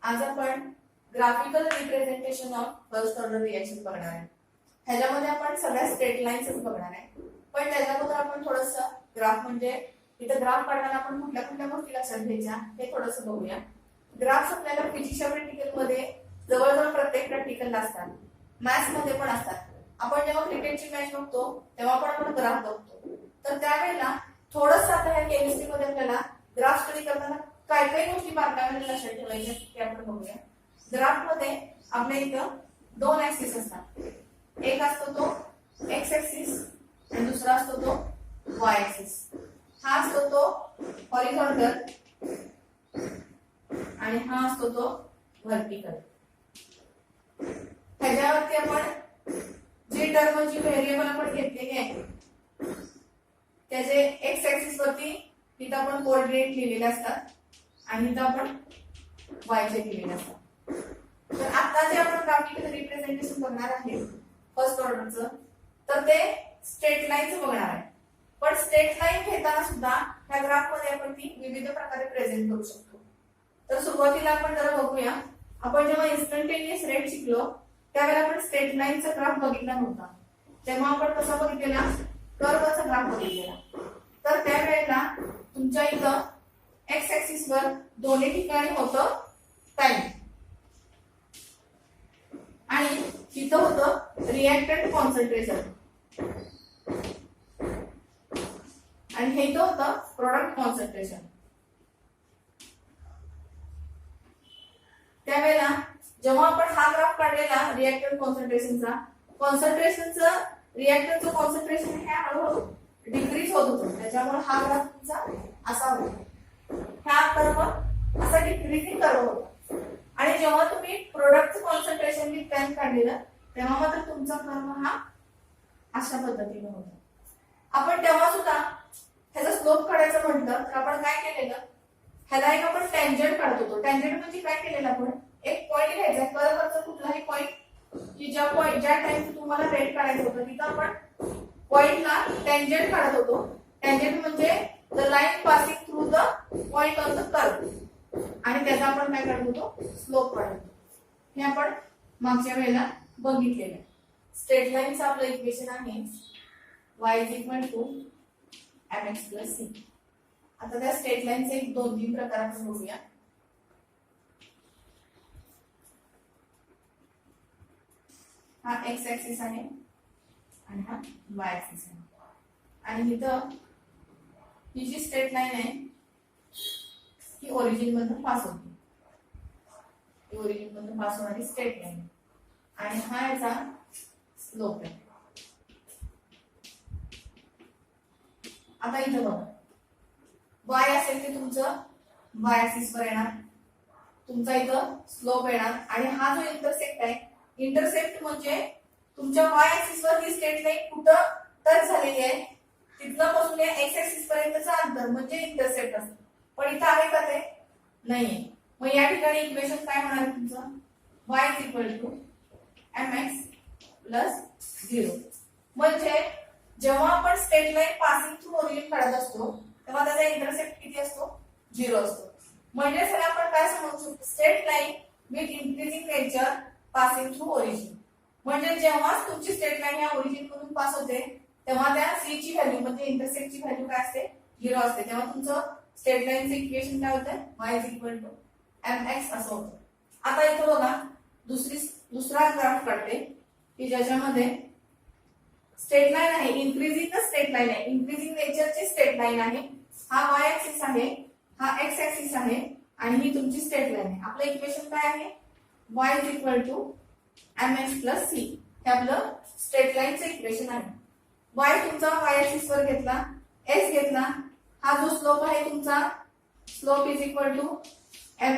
आज आपण graphical representation of first order reaction बघणार आहे. ह्याच्यामध्ये आपण सगळ्या स्ट्रेट लाईन्सच बघणार आहे, पण त्याच्याबद्दल आपण थोडस ग्राफ म्हणजे इथं ग्राफ काढताना आपण कुठल्या कुठल्या गोष्टी लक्षात घ्यायच्या हे थोडंसं बघूया. ग्राफ्स आपल्याला फिजिक्सच्या प्रॅक्टिकल मध्ये जवळजवळ प्रत्येक प्रॅक्टिकलला असतात, मॅथ्स मध्ये पण असतात. आपण जेव्हा क्रिकेटची मॅच बघतो तेव्हा पण आपण ग्राफ बघतो. तर त्यावेळेला थोडंसं आता ह्या केमिस्ट्री मध्ये आपल्याला ग्राफ स्टडी करताना काय काय गोष्टी बारकाईने लक्षात ठेवायच्या ते आपण बघूया. ग्राफ मध्ये आपल्या इथं दोन ऍक्सिस असतात. एक असतो तो एक्स ऍक्सिस आणि दुसरा असतो तो वाय ऍक्सिस. हा असतो तो हॉरिझॉन्टल आणि हा असतो तो व्हर्टिकल. ह्याच्यावरती आपण जी टर्मची व्हेरिएबल आपण घेतलेली आहे त्याचे एक्स ऍक्सिस वरती तिथं आपण कोऑर्डिनेट लिहिलेले असतात आणि इथं आपण वाय चे लिहिलेले असतात. तर आता जे आपण ग्राफिकल रिप्रेझेंटेशन बघणार आहे फर्स्ट ऑर्डरचं, तर ते स्ट्रेट लाईनचं बघणार आहे. पण स्ट्रेट लाईन घेताना सुद्धा ह्या ग्राफ मध्ये आपण ती विविध प्रकारे प्रेझेंट करू शकतो. तर सुरुवातीला आपण जरा बघूया. आपण जेव्हा इन्स्टंटेनियस रेट शिकलो त्यावेळेला आपण स्ट्रेट लाईनचा ग्राफ बघितला नव्हता. तेव्हा आपण कसा बघितलेला, कर्वचा ग्राफ बघितलेला. तर त्यावेळेला तुमच्या इथं एक्स ऍक्सिस वर दोन्ही ठिकाणी होतं टाइम आणि तिथं होतं रिएक्टंट कॉन्सन्ट्रेशन आणि हे इथं होतं प्रोडक्ट कॉन्सन्ट्रेशन. त्यावेळेला जेव्हा आपण हा ग्राफ काढलेला रिएक्टंट कॉन्सन्ट्रेशनचं रिएक्टंटचं कॉन्सन्ट्रेशन हे हळूहळू डिक्रीज होत होतं. त्याच्यामुळे हा ग्राफ तुमचा असा होता. ह्या कर्व असा डिक्रीजिंग कर्व होता. आणि जेव्हा तुम्ही प्रोडक्टचं कॉन्सन्ट्रेशन विथ टाइम काढलेलं तेव्हा मात्र तुमचा कर्व हा अशा पद्धतीने होता. आपण तेव्हा सुद्धा ह्याचा स्लोप काढायचं म्हटलं तर आपण काय केलेलं, ह्याला एक आपण टँजंट काढत होतो. टँजंट म्हणजे काय केलेलं, आपण एक पॉईंट घ्यायचा, कर्वचा कुठलाही पॉईंट की ज्या टाइम तुम्हाला रेट काढायचं होतं तिथं आपण पॉइंटला टँजंट काढत होतो. टँजंट म्हणजे the line passing through the point on the curve आणि त्याचा आपण काय काढत होतो, स्लोप काढत होतो. हे आपण मागच्या वेळेला बघितलेलं. स्ट्रेट लाईनचं आपलं इक्वेशन आहे y = mx + c. आता त्या स्ट्रेट लाईनचे एक 2-3 प्रकार आपण बघूया. हा एक्स ऍक्सिस आहे आणि हा वाय ऍक्सिस आहे आणि इथं ही जी स्ट्रेट लाईन आहे ही ओरिजिन मधून पास होते. ही ओरिजिन मधून पास होणारी स्ट्रेट लाईन आणि हा याचा स्लोप आहे. आता इथं बघा, वाय असेल ते तुमचं वाय ऍक्सिस वर येणार, तुमचा इथं स्लोप येणार आणि हा जो इंटरसेक्ट आहे, इंटरसेप्ट म्हणजे तुमच्या वाय ऍक्सिस वर ही स्ट्रेट लाईन कुठं टच झालेली आहे तिथनं पासून या एक्स ऍक्सिस पर्यंतचं अंतर म्हणजे इंटरसेप्ट असतं. पण इथं आहे का ते नाहीये. मग या ठिकाणी इक्वेशन काय होणार तुमचं, y = mx + 0. म्हणजे जेव्हा आपण straight line passing through origin काढत असतो तेव्हा त्याचा इंटरसेप्ट किती असतो, 0 असतो. म्हणजे सगळं आपण काय समजू शकतो, straight line with increasing nature passing through origin. म्हणजे जेव्हा तुमची स्ट्रेट लाईन या ओरिजिन मधून पास होते तेव्हा त्या c ची व्हॅल्यू म्हणजे इंटरसेप्टची व्हॅल्यू काय असते, 0 असते. तेव्हा तुमचं स्ट्रेट लाईनचं इक्वेशन काय होतं, y = mx असं होतं. आता इथं बघा दुसरा ग्राफ काढते की ज्याच्यामध्ये स्ट्रेट लाईन आहे, इन्क्रीजिंग स्ट्रेट लाईन आहे, इन्क्रीजिंग नेचरची स्ट्रेट लाईन आहे. हा वाय ऍक्सिस आहे, हा एक्स ऍक्सिस आहे आणि ही तुमची स्ट्रेट लाईन आहे. आपलं इक्वेशन काय आहे, y = mx + c. हे आपलं स्ट्रेट लाईनचं इक्वेशन आहे. y तुमचा वाय ऍक्सिस वर घेतला, s घेतला, हा जो स्लोप आहे तुमचा स्लोप = m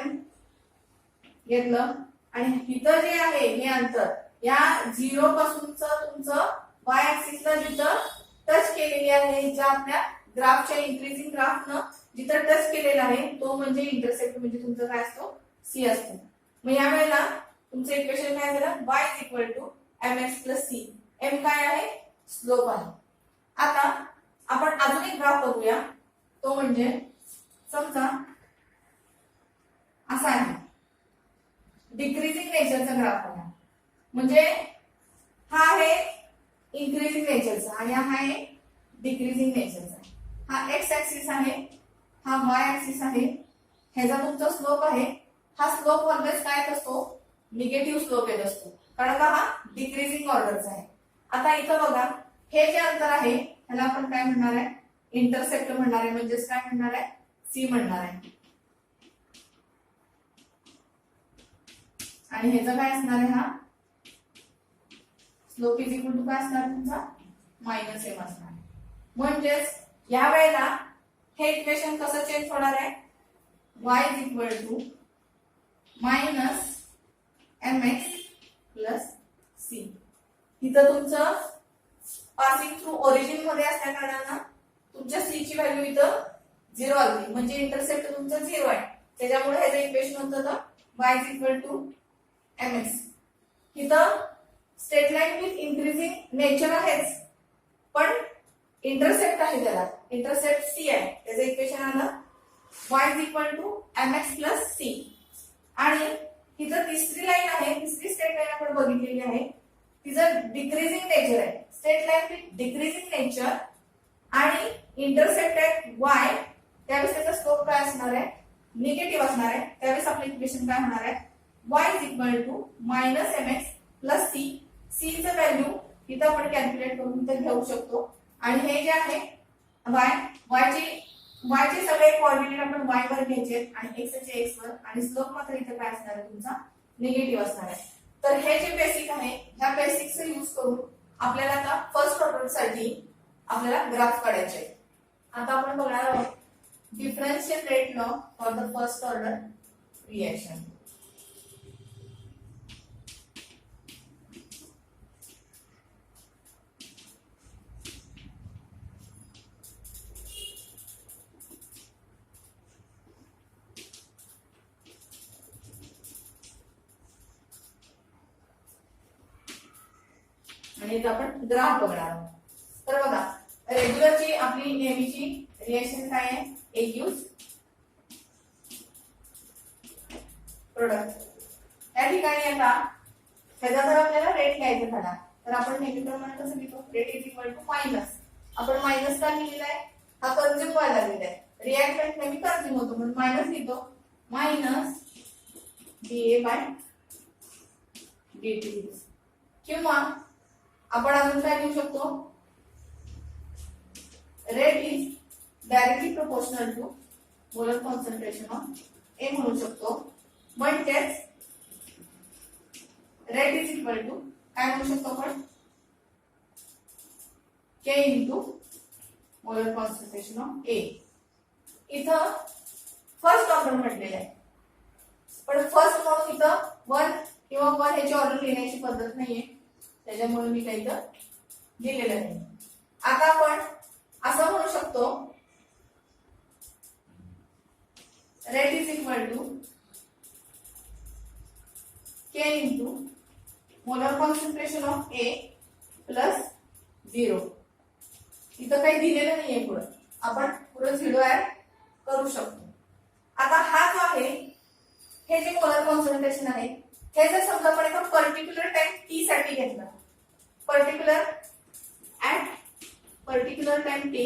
घेतलं आणि इथं जे आहे हे अंतर या 0 पासूनचं तुमचं वाय ऍक्सिसला जिथं टच केलेली आहे, ज्या आपल्या ग्राफच्या इन्क्रीजिंग ग्राफनं जिथं टच केलेला आहे तो म्हणजे इंटरसेप्ट म्हणजे तुमचं काय असतो, c असतो. मग या वेळेला तुमचं इक्वेशन काय झालं, y = mx + c. m काय आहे, स्लोप आहे. आता आपण अजून एक ग्राफ बघूया. तो म्हणजे समजा असा आहे. डिक्रीजिंग नेचरचा ग्राफ आहे. म्हणजे हा आहे इन्क्रीजिंग नेचरचा आणि हा आहे डिक्रीजिंग नेचरचा. हा एक्स ऍक्सिस आहे, हा वाय ऍक्सिस आहे, ह्याचा तुमचा स्लोप आहे. हा स्लोप ऑलवेज काय असतो, निगेटिव्ह स्लोप येत असतो, कारण का हा डिक्रीजिंग ऑर्डरचा आहे. आता इथं बघा, हे जे अंतर आहे ह्याला आपण काय म्हणणार आहे, इंटरसेप्ट म्हणणार आहे. म्हणजेच काय म्हणणार आहे, सी म्हणणार आहे. आणि ह्याचं काय असणार आहे, हा स्लोप इज इक्वल टू काय असणार तुमचा, मायनस एम असणार आहे. म्हणजेच या वेळेला हे इक्वेशन कसं चेंज होणार आहे, y is equal to minus M X plus C. इथं तुमचं पासिंग थ्रू ओरिजिन मध्ये असल्या कारणानं तुमच्या सी ची व्हॅल्यू इथं 0 आली, म्हणजे इंटरसेप्ट तुमचं 0 आहे. त्याच्यामुळे ह्याचं इक्वेशन होतं y is equal to M x. इथं straight line with increasing nature आहेच, पण इंटरसेप्ट आहे, त्याला इंटरसेप्ट सी आहे. त्याचं इक्वेशन आलं y is equal to M X plus C. आणि इथं तिसरी लाईन आहे, तिसरी स्ट्रेट लाईन आपण बघितलेली आहे, तिचं डिक्रीजिंग नेचर आहे. Straight line with decreasing nature आणि इंटरसेप्ट आहे y, त्यावेळेस त्याचा स्लोप काय असणार आहे, निगेटिव्ह असणार आहे. त्यावेळेस आपलं इक्वेशन काय होणार आहे, y is equal to minus M X plus C. C चं व्हॅल्यू इथं आपण कॅल्क्युलेट करून इथं घेऊ शकतो. आणि हे जे आहे y चे सगळे कोऑर्डिनेट आपण y वर घ्यायचे आणि x चे x वर, आणि स्लोप मात्र इथे काय असणार आहे तुमचा, निगेटिव्ह असणार आहे. तर हे जे बेसिक आहे, ह्या बेसिकचा यूज करून आपल्याला आता फर्स्ट ऑर्डर साठी आपल्याला ग्राफ काढायचे आहे. आता आपण बघणार आहोत differential rate law for the first order reaction. आणि इथं आपण ग्राफ बघणार आहोत. तर बघा, रेग्युलरची आपली नेहमीची रिएक्शन काय आहे, एक्यूज प्रोडक्ट. या ठिकाणी आता ह्याचा जर आपल्याला रेट घ्यायचा झाला तर आपण नेहमीप्रमाणे कसं लिहितो, rate is equal to minus. आपण मायनस का लिहिलेला आहे, हा कंझ्युम व्हायला लागलेला आहे. रिएक्टंट नेहमी कंझ्युम होतो म्हणून मायनस लिहितो, मायनस डीए बाय डीटी. किंवा आपण अजून काय लिहू शकतो, rate is directly proportional to molar concentration of a म्हणू शकतो. म्हणजेच रेट इज इक्वल टू काय म्हणू शकतो आपण, के इंटू मोलर कॉन्सन्ट्रेशन ऑफ ए. इथं फर्स्ट ऑर्डर म्हटलेलं आहे, पण फर्स्ट म्हणून इथं 1 किंवा 1 ह्याची ऑर्डर लिहिण्याची पद्धत नाहीये, त्याच्यामुळे मी काही इथं लिहिलेलं नाही. आता आपण असं म्हणू शकतो, rate is equal to K into molar concentration of A plus 0. इथं काही दिलेलं नाहीये, पुढे आपण पुढे 0 ऍड करू शकतो. आता हा जो आहे, हे जे मोलर कॉन्सन्ट्रेशन आहे, हे जर समजा आपण एका पर्टिक्युलर टाइम टी साठी घेतलं, पर्टिक्युलर टाइम टी,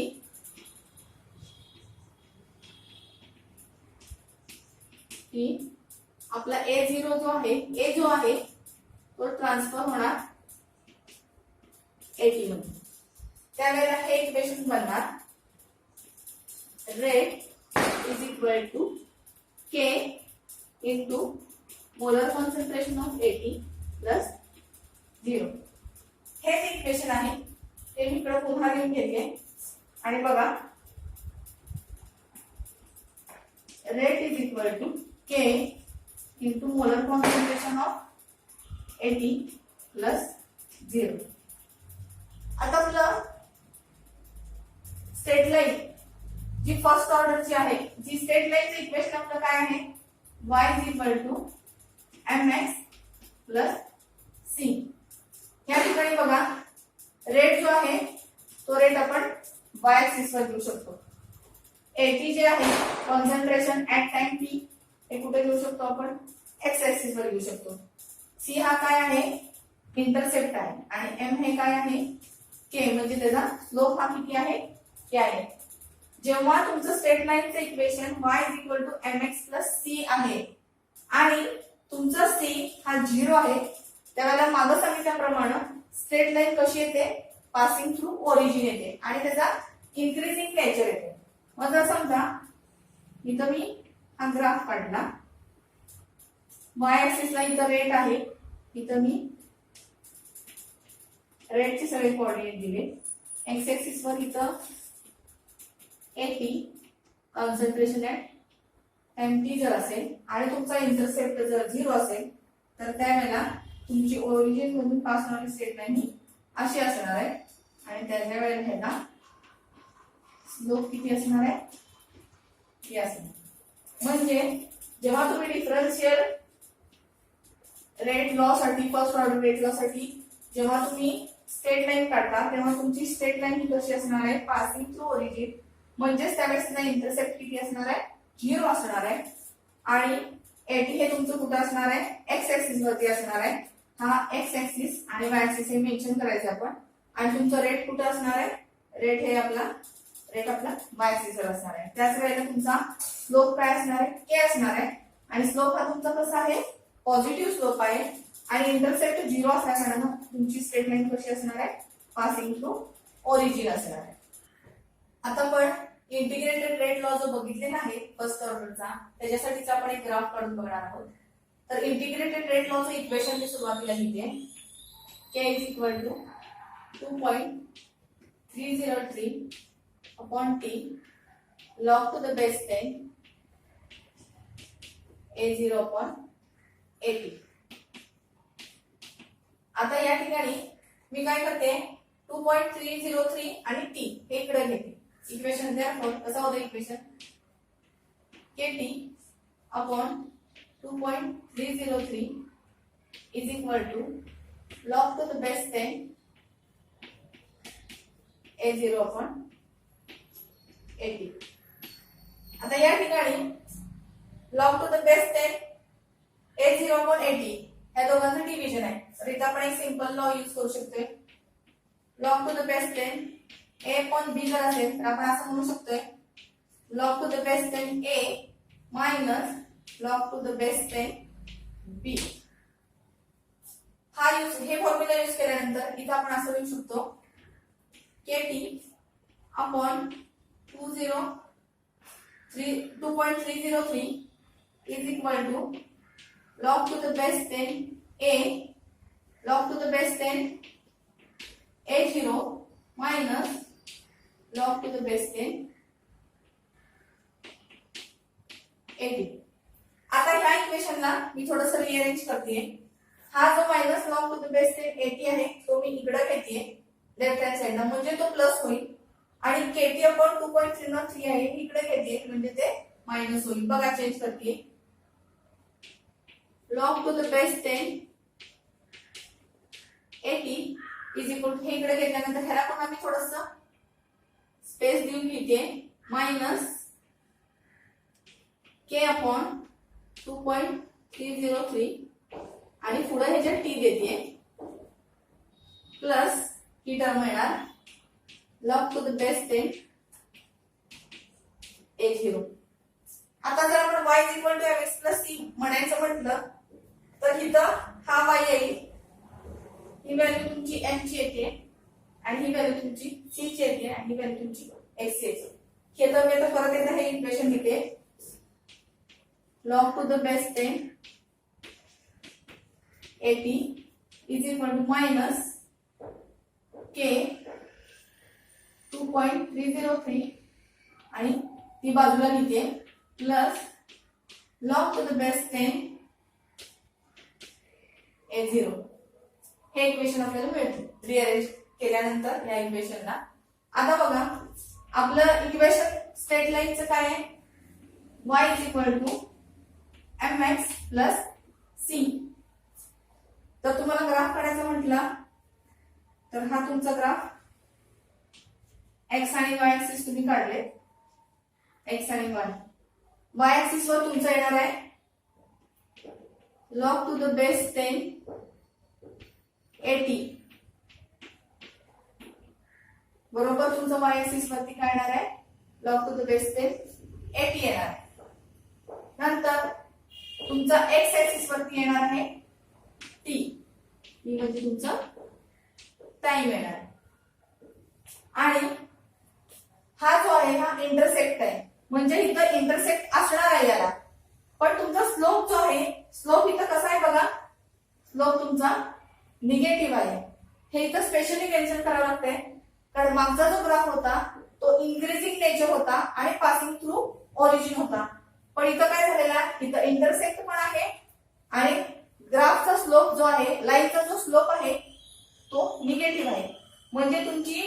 आपला A0 जो आहे, A जो आहे तो ट्रान्सफर होणार AT मध्ये. त्यावेळेला हे इक्वेशन बनणार, rate is equal to K into molar concentration of AT plus 0. हे जे इक्वेशन आहे ते मी पुन्हा लिहून घेते. आणि बघा, rate is equal to K into molar concentration of AT plus 0. आता आपलं स्ट्रेट लाईन जी फर्स्ट ऑर्डरची आहे, जी स्ट्रेट लाईनचं इक्वेशन आपलं काय आहे, y is equal to mx plus c. या ठिकाणी बघा, रेट जो आहे तो रेट आपण y ऍक्सिस वर घेऊ शकतो. AT जे आहे कॉन्सन्ट्रेशन ऍट टाइम t, हे कुठे घेऊ शकतो आपण, एक्स ऍक्सिस वर लिहू शकतो. सी हा काय आहे, इंटरसेप्ट आहे, आणि एम हे काय आहे, के, म्हणजे त्याचा स्लोप हा किती आहे, के आहे. जेव्हा तुमचं स्ट्रेट लाईनचं equation y equal to mx plus c आहे आणि तुमचा सी हा 0 आहे, त्यावेळेला मागं सांगितल्याप्रमाणे स्ट्रेट लाईन कशी येते, पासिंग थ्रू ओरिजिन येते आणि त्याचा इन्क्रीजिंग नेचर येते. मग जर समजा इथं मी हा ग्राफ काढला, y ऍक्सिस ला इथं रेट आहे, इथं मी रेटचे सगळे कोऑर्डिनेट दिले. एक्स ऍक्सिस वर इथं एटी कॉन्सन्ट्रेशन ऍट एमटी जर असेल आणि तुमचा इंटरसेप्ट जर 0 असेल तर त्यावेळेला तुमची ओरिजिन मधून पास होणारी स्ट्रेट लाईन ही अशी असणार आहे आणि त्याच्या वेळेला ह्याला स्लोप किती असणार आहे, हे असणार. म्हणजे जेव्हा तुम्ही डिफरन्शियल रेट लॉ साठी, फर्स्ट ऑर्डर रेट लॉ साठी जेव्हा तुम्ही स्ट्रेट लाईन काढता तेव्हा तुमची स्ट्रेट लाईन ही कशी असणार आहे, पासिंग थ्रू ओरिजिन. म्हणजेच त्यावेळेस इंटरसेप्ट किती असणार आहे, 0 असणार आहे आणि एटी हे तुमचं कुठं असणार आहे, एक्स ऍक्सिस वरती असणार आहे. हा एक्स ऍक्सिस आणि वाय ऍक्सिस हे मेन्शन करायचं आपण. आणि तुमचं रेट कुठं असणार आहे, रेट आपला वाय ऍक्सिस वर असणार आहे. त्याच वेळेला तुमचा स्लोप काय असणार आहे, के असणार आहे आणि स्लोप हा तुमचा कसा आहे, पॉझिटिव्ह स्लोप आहे आणि इंटरसेप्ट 0 असल्यामुळे तुमची स्ट्रेट लाईन कशी असणार आहे, पासिंग थ्रू ओरिजिन असणार आहे. आता आपण इंटिग्रेटेड रेट लॉ जो बघितलेला आहे फर्स्ट ऑर्डरचा, त्याच्यासाठीच आपण एक ग्राफ काढून बघणार आहोत. तर इंटिग्रेटेड रेट लॉचं इक्वेशन मी सुरुवातीला लिहिते, k is equal to 2.303 upon t log to the base 10 a0 upon at. आता या ठिकाणी मी काय करते, 2.303 आणि टी हे इकडे घेते. इक्वेशन therefore कसं होतं equation, kt upon 2.303 is equal to log to the base 10 a0 upon at. आता या ठिकाणी log to the base 10 a0 upon at ह्या दोघांचं डिव्हिजन आहे. तर इथं आपण एक सिंपल लॉ यूज करू शकतोय. log to the base 10 a upon b जर असेल तर आपण असं म्हणू शकतोय log to the base 10 a minus log to the base 10 b. हे फॉर्म्युला यूज केल्यानंतर इथं आपण असं लिहू शकतो kt upon 2.303 is equal to log to the base 10 a log to the base 10 a0 minus log to the base 10 at. आता ह्या इक्वेशनला मी थोडंसं रिअरेंज करते. हा जो minus log to the base 10 80 आहे तो मी इकडे घेते लेफ्ट हँड साइडला, म्हणजे तो प्लस होईल आणि केटी अपॉन 2.303 आहे इकडे घेते म्हणजे ते मायनस होईल. बघा चेंज करते, log to the base 10 80 is equal to हे इकडे घेतल्यानंतर ह्याला पण आम्ही थोडंसं स्पेस देऊन लिहिते मायनस के अपॉन 2.303 आणि पुढे ह्याच्यात टी देते प्लस ही टर्म येणार log to the base 10 a0. आता जर आपण y is equal to mx plus c म्हणायचं म्हटलं तर इथं हा y येईल, ही व्हॅल्यू तुमची m ची येते आणि ही व्हॅल्यू तुमची c ची येते आणि ही व्हॅल्यू तुमची x ची येते. हे तर मी आता परत एकदा हे इक्वेशन लिहिते log to the base 10 at is equal to minus k 2.303 आणि ती बाजूला लिहिते plus log to the base 10 a0. हे इक्वेशन आपल्याला मिळते रिअरेंज केल्यानंतर या इक्वेशनला. आता बघा आपलं इक्वेशन स्ट्रेट लाईनचं काय आहे, y is equal to mx plus c. तर तुम्हाला ग्राफ काढायचा म्हटला तर हा तुमचा ग्राफ एक्स आणि वाय ऍक्सिस तुम्ही काढले, एक्स आणि वाय. वाय ऍक्सिस वर तुमचा येणार आहे log to the base 10 80 बरोबर तुमचं y एक्सिस वरती काय येणार आहे log to the base 10 80 येणार आहे. नंतर तुमचा x एक्सिस वरती येणार आहे t म्हणजे तुमचा टाइम येणार आहे. आणि हा जो आहे हा इंटरसेक्ट आहे म्हणजे इथं इंटरसेक्ट असणार आहे याला, पण तुमचा स्लोप जो आहे स्लोप इथं कसा आहे बघा, स्लोप तुमचा निगेटिव्ह आहे. हे इथं स्पेशली मेन्शन करावं लागतंय कारण मागचा जो ग्राफ होता तो इन्क्रीजिंग नेचर होता आणि पासिंग थ्रू ओरिजिन होता, पण इथं काय झालेला इथं इंटरसेक्ट पण आहे आणि ग्राफचा स्लोप जो आहे लाईनचा जो स्लोप आहे तो निगेटिव्ह आहे. म्हणजे तुमची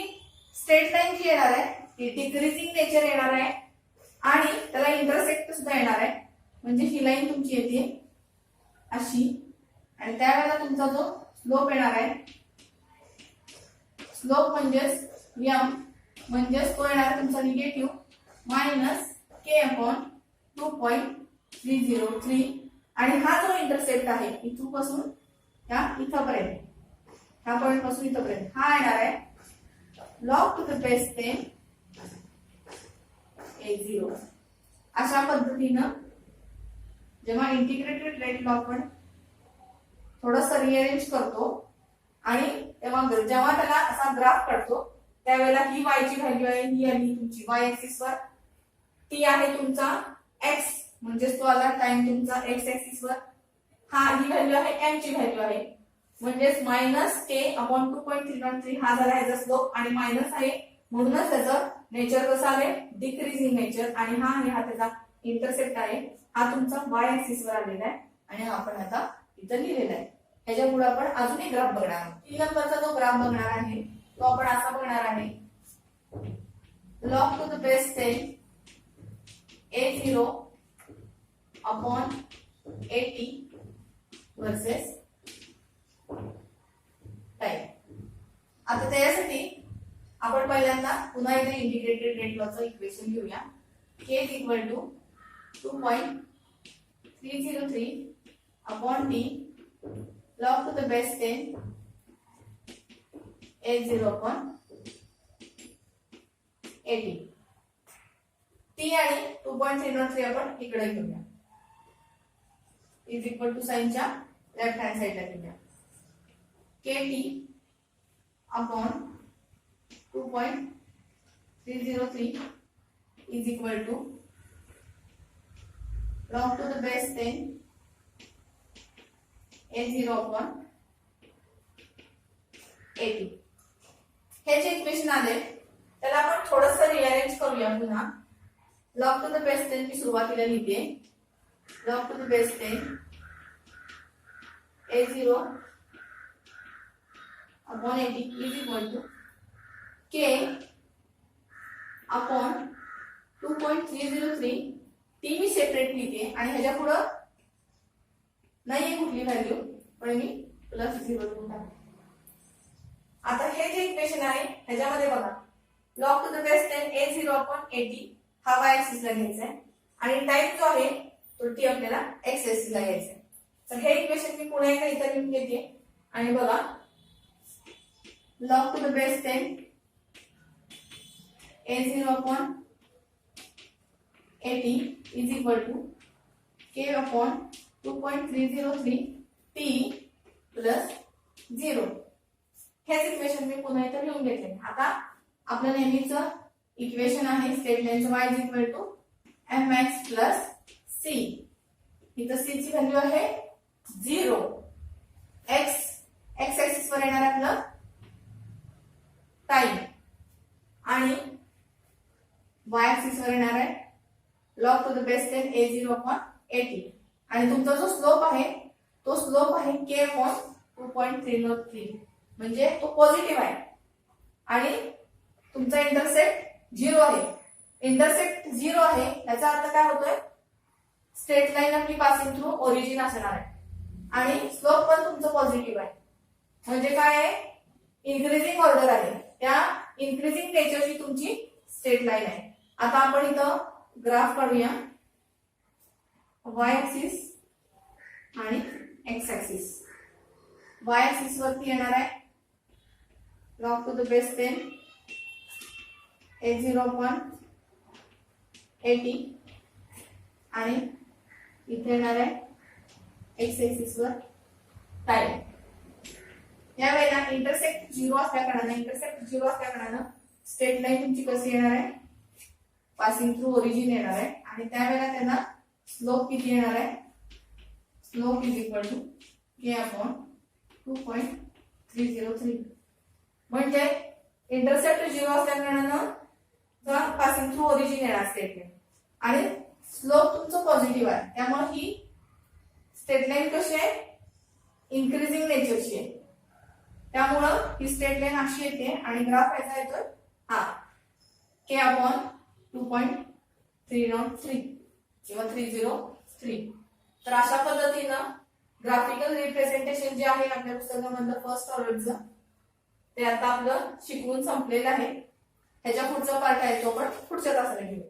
स्ट्रेट लाईन जी येणार आहे ती डिक्रीजिंग नेचर येणार आहे आणि त्याला इंटरसेक्ट सुद्धा येणार आहे. म्हणजे ही लाईन तुमची येते अशी आणि त्यावेळेला तुमचा जो स्लोप येणार आहे स्लोप म्हणजेच m म्हणजेच तो येणार तुमचा निगेटिव्ह मायनस k अपॉन 2.303 आणि हा जो इंटरसेप्ट आहे इथपासून या इथपर्यंत ह्या पॉइंट पासून इथपर्यंत हा येणार आहे log to the base 10 a0. अशा पद्धतीनं जेव्हा इंटिग्रेटेड रेट लॉ आपण थोडंसं रिअरेंज करतो आणि तेव्हा जेव्हा त्याला असा ग्राफ काढतो त्यावेळेला ही y ची व्हॅल्यू आहे, ही आली तुमची y एक्सिस वर, टी आहे तुमचा x म्हणजे तो आला टाइम तुमचा x एक्सिस वर, हा ही व्हॅल्यू आहे m ची व्हॅल्यू आहे म्हणजेच मायनस k अपॉन 2.303 हा झाला ह्याचा स्लोप आणि मायनस आहे म्हणूनच त्याचं नेचर कसं आले डिक्रीजिंग नेचर आणि हा आणि हा त्याचा इंटरसेप्ट आहे हा तुमचा y एक्सिस वर आलेला आहे आणि हा आपण आता इथं लिहिलेला आहे. ह्याच्या पुढे आपण अजून एक ग्राफ बघणार आहोत. 3 नंबरचा जो ग्राफ बघणार आहे तो आपण असा बघणार आहे log to the base 10 a0 upon 80 versus time. आता त्यासाठी आपण पहिल्यांदा पुन्हा इथे इंटिग्रेटेड रेट लॉचं इक्वेशन लिहूया. k is equal to 2.303 upon t log to the base 10 a0 upon 80. t आणि 2.303 आपण इकडे घेऊया is equal to साइनच्या लेफ्ट हँड साइडला घेऊया. kt upon 2.303 is equal to log to the base 10 a0 upon 80. हे जे इक्वेशन आले त्याला आपण थोडंसं रिअरेंज करूया पुन्हा. log to the base 10 मी सुरुवातीला लिहिते log to the base 10 a0 upon 80 is equal to k upon 2.303 T me separate लिहिते आणि ह्याच्या पुढे नाहीये कुठली व्हॅल्यू पण मी प्लस 0 लिहून टाकते. आता हे जे इक्वेशन आहे ह्याच्यामध्ये बघा log to the base 10 a0 upon 80 हा y एक्सिस ला घ्यायचा आहे आणि टाइम जो आहे तो t आपल्याला x एक्सिस ला घ्यायचा आहे. तर हे इक्वेशन मी पुन्हा एकदा इथे लिहून घेते आणि बघा log to the base 10 a0 upon 80 is equal to k upon 2.303 t plus 0. हेच इक्वेशन मी पुन्हा इथे लिहून घेतले. आता आपलं नेहमीचं इक्वेशन आहे straight लाईनचं y is equal to mx plus c. इथं c ची व्हॅल्यू आहे 0. x एक्सिस वर येणार आपलं टाइम आणि y एक्सिस वर येणार आहे log to the base 10 a0 upon 80 आणि तुमचा जो स्लोप आहे तो स्लोप आहे k upon 2.303 म्हणजे तो पॉझिटिव्ह आहे आणि तुमचा इंटरसेप्ट 0 आहे. इंटरसेप्ट 0 आहे याचा अर्थ काय होतोय स्ट्रेट लाईन आपली पासिंग थ्रू ओरिजिन असणार आहे आणि स्लोप पण तुमचं पॉझिटिव्ह आहे म्हणजे काय आहे इन्क्रीजिंग ऑर्डर आहे. त्या इन्क्रीजिंग नेचरची तुमची स्ट्रेट लाईन आहे. आता आपण इथं ग्राफ काढूया y एक्सिस आणि वाय ऍक्सिस वरती येणार आहे log to the base 10 a0 पण 80 आणि इथे येणार आहे एक्स ऍक्सिस वर टाइम. या वेळेला इंटरसेक्ट 0 असल्या कारणानं स्ट्रेट लाईन तुमची कशी येणार आहे पासिंग थ्रू ओरिजिन येणार आहे आणि त्यावेळेला त्यांना स्लोप किती येणार आहे slope is equal to k upon 2.303 म्हणजे इंटरसेप्ट 0 असल्या कारणानं पासिंग थ्रू ओरिजिन येणार स्ट्रेट लाईन आणि स्लोप तुमचं पॉझिटिव्ह आहे त्यामुळे ही स्ट्रेट लाईन कशी आहे इन्क्रीजिंग नेचरची आहे त्यामुळं ही स्ट्रेट लाईन अशी येते आणि ग्राफ याचा येतोय हा k अपॉन 2.303 किंवा 303. तर अशा पद्धतीनं ग्राफिकल रिप्रेझेंटेशन जे आहे आपल्या पुस्तकामधलं फर्स्ट ऑर्डरचं ते आता आपलं शिकवून संपलेलं आहे. ह्याच्या पुढचा पार्ट आहे तो आपण पुढच्या तासाला घेऊ.